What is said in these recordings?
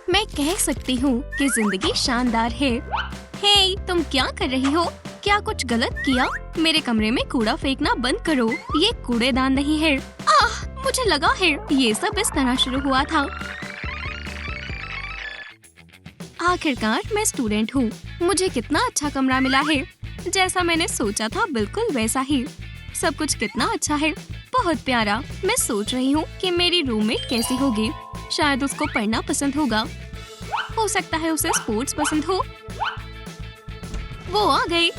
मैं कह सकती हूँ कि जिंदगी शानदार है। हे, तुम क्या कर रही हो? क्या कुछ गलत किया? मेरे कमरे में कूड़ा फेंकना बंद करो। ये कूड़ेदान नहीं है। मुझे लगा है ये सब इस तरह शुरू हुआ था। आखिरकार मैं स्टूडेंट हूँ। मुझे कितना अच्छा कमरा मिला है। जैसा मैंने सोचा था बिल्कुल वैसा ही। सब कुछ कितना अच्छा है, बहुत प्यारा। मैं सोच रही हूँ कि मेरी रूममेट कैसी होगी। शायद उसको पढ़ना पसंद होगा। हो सकता है उसे स्पोर्ट्स पसंद हो। वो आ गई।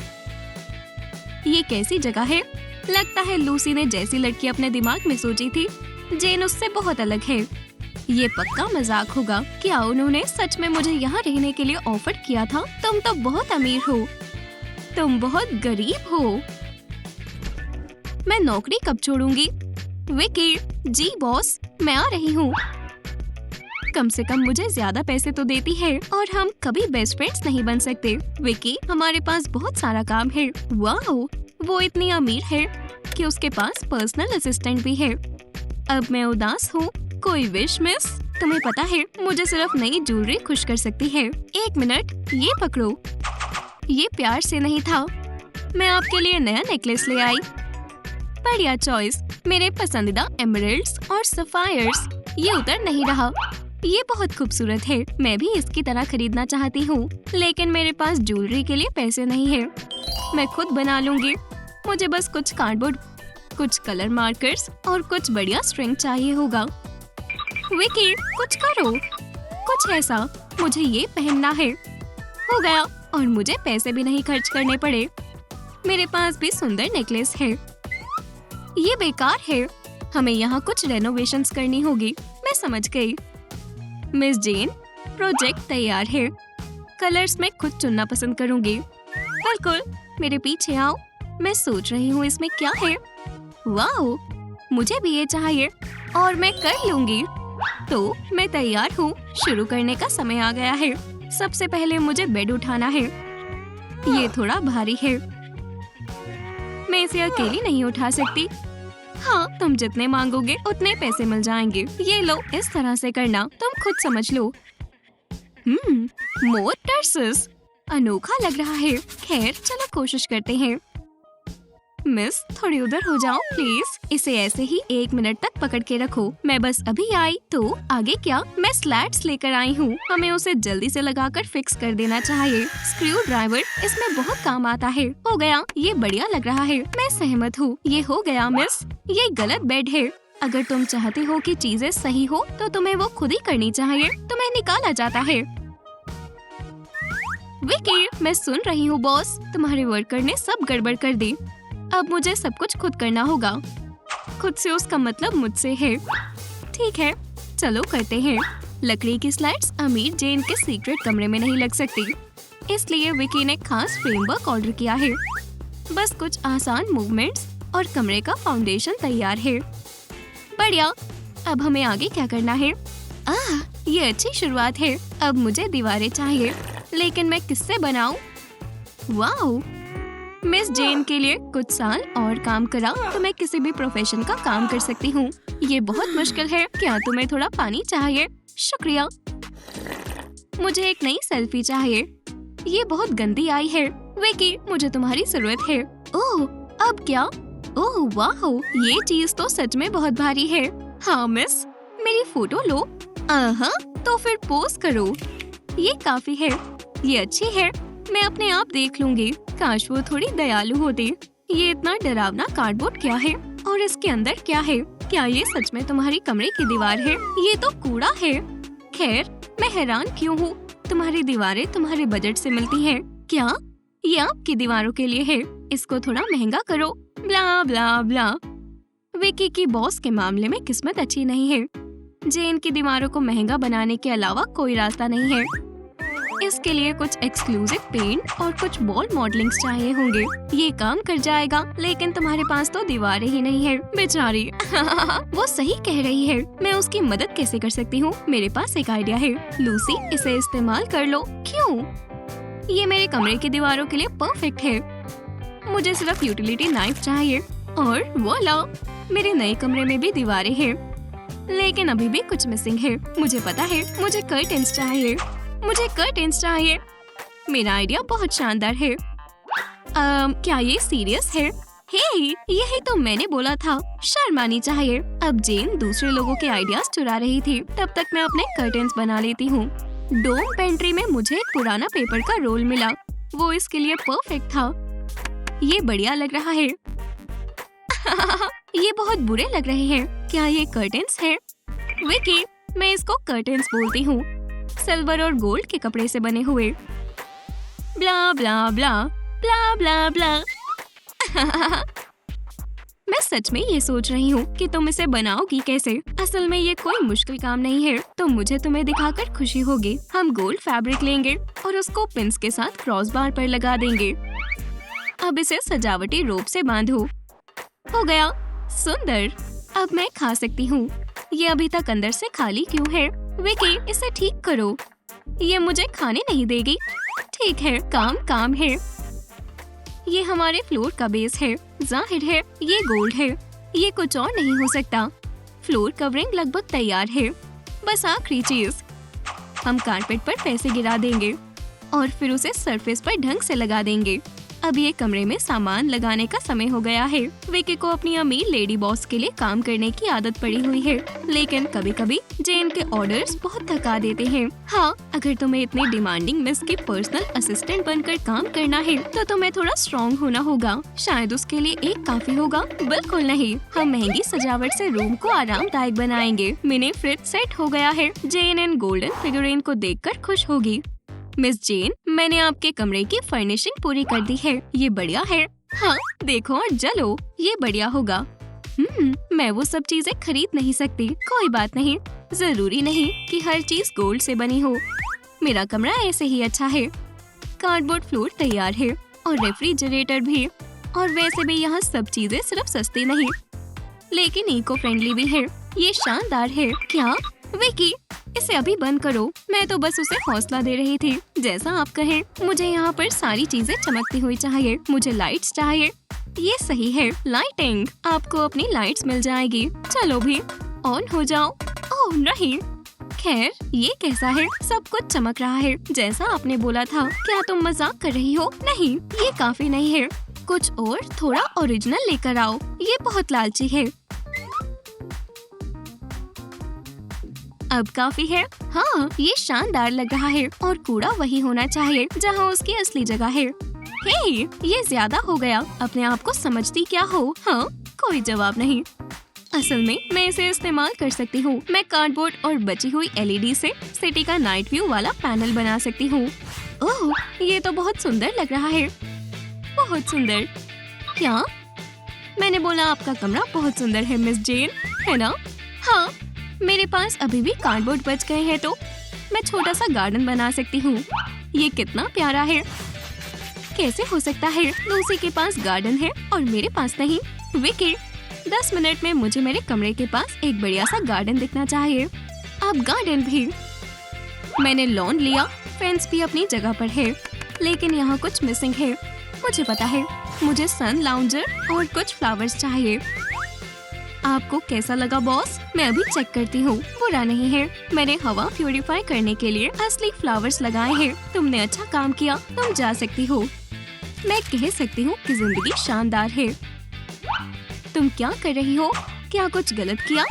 ये कैसी जगह है? लगता है लूसी ने जैसी लड़की अपने दिमाग में सोची थी, जेन उससे बहुत अलग है। ये पक्का मजाक होगा। क्या उन्होंने सच में मुझे यहाँ रहने के लिए ऑफर किया था? तुम तो बहुत अमीर हो। तुम बहुत गरीब हो। मैं नौकरी कब छोड़ूंगी? विकी, जी बॉस, मैं आ रही हूँ। कम से कम मुझे ज्यादा पैसे तो देती है और हम कभी बेस्ट फ्रेंड्स नहीं बन सकते। विकी, हमारे पास बहुत सारा काम है। वाओ, वो इतनी अमीर है कि उसके पास पर्सनल असिस्टेंट भी है। अब मैं उदास हूँ। कोई विश मिस? तुम्हें पता है मुझे सिर्फ नई ज्वेलरी खुश कर सकती है। एक मिनट, ये पकड़ो। ये प्यार से नहीं था। मैं आपके लिए नया नेकलेस ले आई। बढ़िया चॉइस। मेरे पसंदीदा एमराल्ड्स और सफायर्स। ये उतर नहीं रहा। ये बहुत खूबसूरत है। मैं भी इसकी तरह खरीदना चाहती हूँ, लेकिन मेरे पास ज्वेलरी के लिए पैसे नहीं है। मैं खुद बना लूंगी। मुझे बस कुछ कार्डबोर्ड, कुछ कलर मार्कर्स और कुछ बढ़िया स्ट्रिंग चाहिए होगा। विकी, कुछ करो, कुछ ऐसा। मुझे ये पहनना है। हो गया, और मुझे पैसे भी नहीं खर्च करने पड़े। मेरे पास भी सुंदर नेकलेस है। ये बेकार है। हमें यहाँ कुछ रेनोवेशंस करनी होगी। मैं समझ गई। मिस जेन, प्रोजेक्ट तैयार है। कलर्स मैं खुद चुनना पसंद करूंगी। बिल्कुल, मेरे पीछे आओ। मैं सोच रही हूँ इसमें क्या है। वाओ, मुझे भी ये चाहिए और मैं कर लूंगी। तो मैं तैयार हूँ। शुरू करने का समय आ गया है। सबसे पहले मुझे बेड उठाना है। ये थोड़ा भारी है। मैं इसे अकेली नहीं उठा सकती। हाँ, तुम जितने मांगोगे उतने पैसे मिल जाएंगे। ये लो, इस तरह से करना। तुम खुद समझ लो। मोर टर्सस, अनोखा लग रहा है। खैर, चलो कोशिश करते हैं। मिस, थोड़ी उधर हो जाओ प्लीज। इसे ऐसे ही 1 मिनट तक पकड़ के रखो। मैं बस अभी आई। तो आगे क्या? मैं स्लैट्स लेकर आई हूँ। हमें उसे जल्दी से लगाकर फिक्स कर देना चाहिए। स्क्रू ड्राइवर इसमें बहुत काम आता है। हो गया, ये बढ़िया लग रहा है। मैं सहमत हूँ। ये हो गया मिस। ये गलत बेड है। अगर तुम चाहते हो कि चीजें सही हो तो तुम्हें वो खुद ही करनी चाहिए। तुम्हें निकाला जाता है। विकी, मैं सुन रही हूँ बॉस। तुम्हारे वर्कर ने सब गड़बड़ कर दी। अब मुझे सब कुछ खुद करना होगा। खुद से उसका मतलब मुझसे है। ठीक है, चलो करते हैं। लकड़ी की स्लाइड्स अमीर जेन के सीक्रेट कमरे में नहीं लग सकती, इसलिए विकी ने खास फ्रेमवर्क ऑर्डर किया है। बस कुछ आसान मूवमेंट्स और कमरे का फाउंडेशन तैयार है। बढ़िया। अब हमें आगे क्या करना है? ये अच्छी शुरुआत है। अब मुझे दीवारें चाहिए, लेकिन मैं किससे बनाऊं? वाओ, मिस जेन के लिए कुछ साल और काम करा तो मैं किसी भी प्रोफेशन का काम कर सकती हूँ। ये बहुत मुश्किल है। क्या तुम्हें थोड़ा पानी चाहिए? शुक्रिया। मुझे एक नई सेल्फी चाहिए। ये बहुत गंदी आई है। विकी, मुझे तुम्हारी जरूरत है। ओह, अब क्या? ओह वाह, ये चीज तो सच में बहुत भारी है। हाँ मिस, मेरी फोटो लो। तो फिर पोज करो। ये काफी है। ये अच्छी है। मैं अपने आप देख लूंगी। काश वो थोड़ी दयालु होती। ये इतना डरावना कार्डबोर्ड क्या है? और इसके अंदर क्या है? क्या ये सच में तुम्हारी कमरे की दीवार है? ये तो कूड़ा है। खैर, मैं हैरान क्यों हूँ? तुम्हारी दीवारें तुम्हारे बजट से मिलती हैं। क्या ये आपकी दीवारों के लिए है? इसको थोड़ा महंगा करो। ब्ला ब्ला ब्ला। विकी की बॉस के मामले में किस्मत अच्छी नहीं है। जेन की दीवारों को महंगा बनाने के अलावा कोई रास्ता नहीं है। इसके लिए कुछ एक्सक्लूसिव पेंट और कुछ बॉल मॉडलिंग्स चाहिए होंगे। ये काम कर जाएगा, लेकिन तुम्हारे पास तो दीवारें ही नहीं है। बेचारी। वो सही कह रही है। मैं उसकी मदद कैसे कर सकती हूँ? मेरे पास एक आइडिया है। लूसी, इसे इस्तेमाल कर लो। क्यों? ये मेरे कमरे की दीवारों के लिए परफेक्ट है। मुझे सिर्फ यूटिलिटी नाइफ चाहिए और वोला, मेरे नए कमरे में भी दीवारें हैं। लेकिन अभी भी कुछ मिसिंग है। मुझे पता है, मुझे कर्टेन्स चाहिए, मुझे कर्टेन्स चाहिए। मेरा आइडिया बहुत शानदार है। क्या ये सीरियस है? हे, यही तो मैंने बोला था, शर्म आनी चाहिए। अब जेन दूसरे लोगों के आइडियाज चुरा रही थी, तब तक मैं अपने कर्टेन्स बना लेती हूँ। डोम पेंट्री में मुझे एक पुराना पेपर का रोल मिला, वो इसके लिए परफेक्ट था। ये बढ़िया लग रहा है। ये बहुत बुरे लग रहे हैं। क्या ये कर्टेन्स है? विकी, मैं इसको कर्टेन्स बोलती हूँ, सिल्वर और गोल्ड के कपड़े से बने हुए। ब्ला ब्ला ब्ला ब्ला ब्ला ब्ला। मैं सच में ये सोच रही हूँ कि तुम इसे बनाओगी कैसे। असल में ये कोई मुश्किल काम नहीं है, तो मुझे तुम्हें दिखाकर खुशी होगी। हम गोल्ड फैब्रिक लेंगे और उसको पिन्स के साथ क्रॉस बार पर लगा देंगे। अब इसे सजावटी रोप से बांधो। हो गया, सुंदर। अब मैं खा सकती हूँ। ये अभी तक अंदर से खाली क्यों है? विकी, इसे ठीक करो। ये मुझे खाने नहीं देगी। ठीक है, काम है। ये हमारे फ्लोर का बेस है। जाहिर है ये गोल्ड है, ये कुछ और नहीं हो सकता। फ्लोर कवरिंग लगभग तैयार है। बस आखिरी चीज, हम कारपेट पर पैसे गिरा देंगे और फिर उसे सरफेस पर ढंग से लगा देंगे। अब ये कमरे में सामान लगाने का समय हो गया है। विकी को अपनी अमीर लेडी बॉस के लिए काम करने की आदत पड़ी हुई है, लेकिन कभी कभी जेन के ऑर्डर्स बहुत थका देते हैं। हाँ, अगर तुम्हें इतनी डिमांडिंग मिस की पर्सनल असिस्टेंट बनकर काम करना है, तो तुम्हें थोड़ा स्ट्रॉन्ग होना होगा। शायद उसके लिए एक काफी होगा। बिल्कुल नहीं, हम महंगी सजावट से रूम को आरामदायक बनाएंगे। मिनी फ्रिज सेट हो गया है। जेन इन गोल्डन फिगरिन को देखकर खुश होगी। मिस जेन, मैंने आपके कमरे की फर्निशिंग पूरी कर दी है। ये बढ़िया है। हाँ, देखो और जलो, ये बढ़िया होगा। मैं वो सब चीजें खरीद नहीं सकती। कोई बात नहीं, जरूरी नहीं कि हर चीज गोल्ड से बनी हो। मेरा कमरा ऐसे ही अच्छा है। कार्डबोर्ड फ्लोर तैयार है और रेफ्रिजरेटर भी। और वैसे भी यहाँ सब चीजें सिर्फ सस्ती नहीं, लेकिन इको फ्रेंडली भी है। ये शानदार है। क्या विकी, इसे अभी बंद करो। मैं तो बस उसे हौसला दे रही थी। जैसा आप कहें। मुझे यहाँ पर सारी चीजें चमकती हुई चाहिए। मुझे लाइट्स चाहिए। ये सही है, लाइटिंग। आपको अपनी लाइट्स मिल जाएगी। चलो भी, ऑन हो जाओ। ओह नहीं, खैर ये कैसा है? सब कुछ चमक रहा है जैसा आपने बोला था। क्या तुम मजाक कर रही हो? नहीं, ये काफी नहीं है। कुछ और थोड़ा ओरिजिनल लेकर आओ। ये बहुत लालची है। अब काफी है। हाँ, ये शानदार लग रहा है और कूड़ा वही होना चाहिए जहाँ उसकी असली जगह है। हे, ये ज्यादा हो गया। अपने आप को समझती क्या हो? हाँ, कोई जवाब नहीं। असल में मैं इसे इस्तेमाल कर सकती हूँ। मैं कार्डबोर्ड और बची हुई LED से सिटी का नाइट व्यू वाला पैनल बना सकती हूँ। ओह, ये तो बहुत सुंदर लग रहा है। बहुत सुंदर। क्या? मैंने बोला आपका कमरा बहुत सुंदर है मिस जेन, है ना? हाँ, मेरे पास अभी भी कार्डबोर्ड बच गए हैं, तो मैं छोटा सा गार्डन बना सकती हूँ। ये कितना प्यारा है। कैसे हो सकता है लूसी के पास गार्डन है और मेरे पास नहीं? विकी, 10 मिनट में मुझे मेरे कमरे के पास एक बढ़िया सा गार्डन दिखना चाहिए। अब गार्डन भी। मैंने लॉन लिया, फेंस भी अपनी जगह पर है, लेकिन यहाँ कुछ मिसिंग है। मुझे पता है, मुझे सन लाउंजर और कुछ फ्लावर्स चाहिए। आपको कैसा लगा बॉस? मैं अभी चेक करती हूँ। बुरा नहीं है। मैंने हवा प्यूरिफाई करने के लिए असली फ्लावर्स लगाए हैं। तुमने अच्छा काम किया। तुम जा सकती हो। मैं कह सकती हूँ कि जिंदगी शानदार है। तुम क्या कर रही हो? क्या कुछ गलत किया?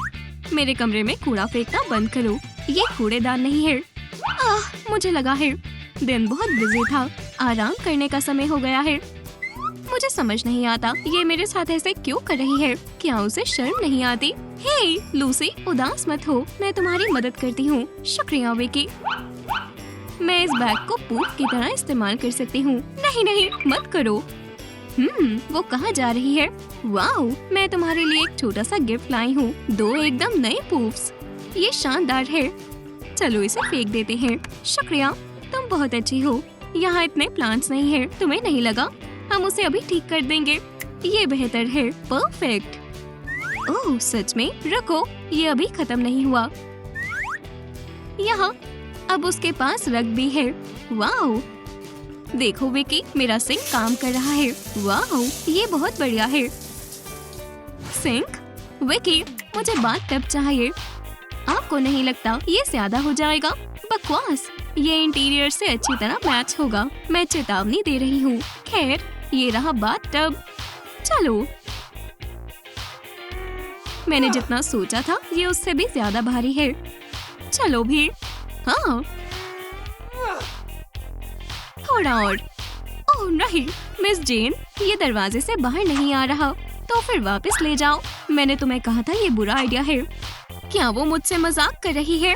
मेरे कमरे में कूड़ा फेंकना बंद करो। ये कूड़ेदान नहीं है। मुझे लगा है दिन बहुत बिजी था। आराम करने का समय हो गया है। मुझे समझ नहीं आता ये मेरे साथ ऐसे क्यों कर रही है। क्या उसे शर्म नहीं आती? हे लूसी, उदास मत हो। मैं तुम्हारी मदद करती हूँ। शुक्रिया विकी। मैं इस बैग को पूफ की तरह इस्तेमाल कर सकती हूँ। नहीं नहीं, मत करो। वो कहाँ जा रही है? वाओ, मैं तुम्हारे लिए एक छोटा सा गिफ्ट लाई हूँ। 2 एकदम नए पूफ्स। ये शानदार है। चलो इसे फेंक देते हैं। शुक्रिया, तुम बहुत अच्छी हो। यहाँ इतने प्लांट्स नहीं है, तुम्हें नहीं लगा? हम उसे अभी ठीक कर देंगे। ये बेहतर है। परफेक्ट। ओह सच में? रुको, ये अभी खत्म नहीं हुआ। यहाँ अब उसके पास रग भी है। वाओ, देखो विकी, मेरा सिंक काम कर रहा है। वाओ, ये बहुत बढ़िया है। सिंक? विकी, मुझे बाथ टब चाहिए। आपको नहीं लगता ये ज्यादा हो जाएगा? बकवास, ये इंटीरियर से अच्छी तरह मैच होगा। मैं चेतावनी दे रही हूँ। खैर, ये रहा बाथटब। चलो, मैंने जितना सोचा था ये उससे भी ज्यादा भारी है। चलो भी। हाँ, थोड़ा और। ओह नहीं, मिस जेन, ये दरवाजे से बाहर नहीं आ रहा। तो फिर वापस ले जाओ। मैंने तुम्हें कहा था ये बुरा आइडिया है। क्या वो मुझसे मजाक कर रही है?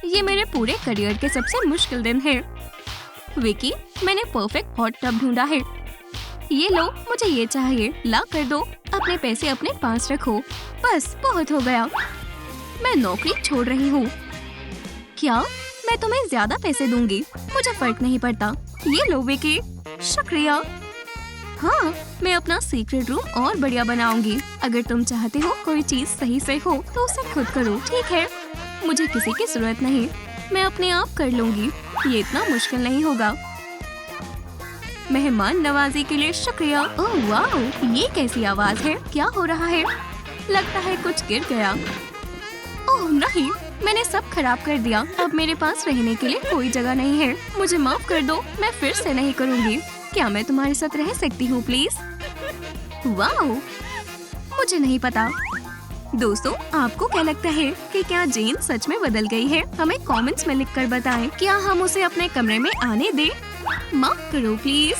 ये मेरे पूरे करियर के सबसे मुश्किल दिन है। विकी, मैंने परफेक्ट हॉट टब ढूंढा है। ये लो, मुझे ये चाहिए। ला कर दो। अपने पैसे अपने पास रखो। बस, बहुत हो गया। मैं नौकरी छोड़ रही हूँ। क्या? मैं तुम्हें ज्यादा पैसे दूंगी। मुझे फर्क नहीं पड़ता। ये लो विकी। शुक्रिया। हाँ, मैं अपना सीक्रेट रूम और बढ़िया बनाऊंगी। अगर तुम चाहते हो कोई चीज सही से हो तो उसे खुद करो, ठीक है? मुझे किसी की जरूरत नहीं। मैं अपने आप कर लूंगी। ये इतना मुश्किल नहीं होगा। मेहमान नवाजी के लिए शुक्रिया। ओह वाह, ये कैसी आवाज है? क्या हो रहा है? लगता है कुछ गिर गया। ओह नहीं, मैंने सब खराब कर दिया। अब मेरे पास रहने के लिए कोई जगह नहीं है। मुझे माफ कर दो, मैं फिर से नहीं करूँगी। क्या मैं तुम्हारे साथ रह सकती हूँ प्लीज? वाह, मुझे नहीं पता। दोस्तों, आपको क्या लगता है कि क्या जेन सच में बदल गई है? हमें कमेंट्स में लिखकर बताएं। क्या हम उसे अपने कमरे में आने दें? माफ करो प्लीज।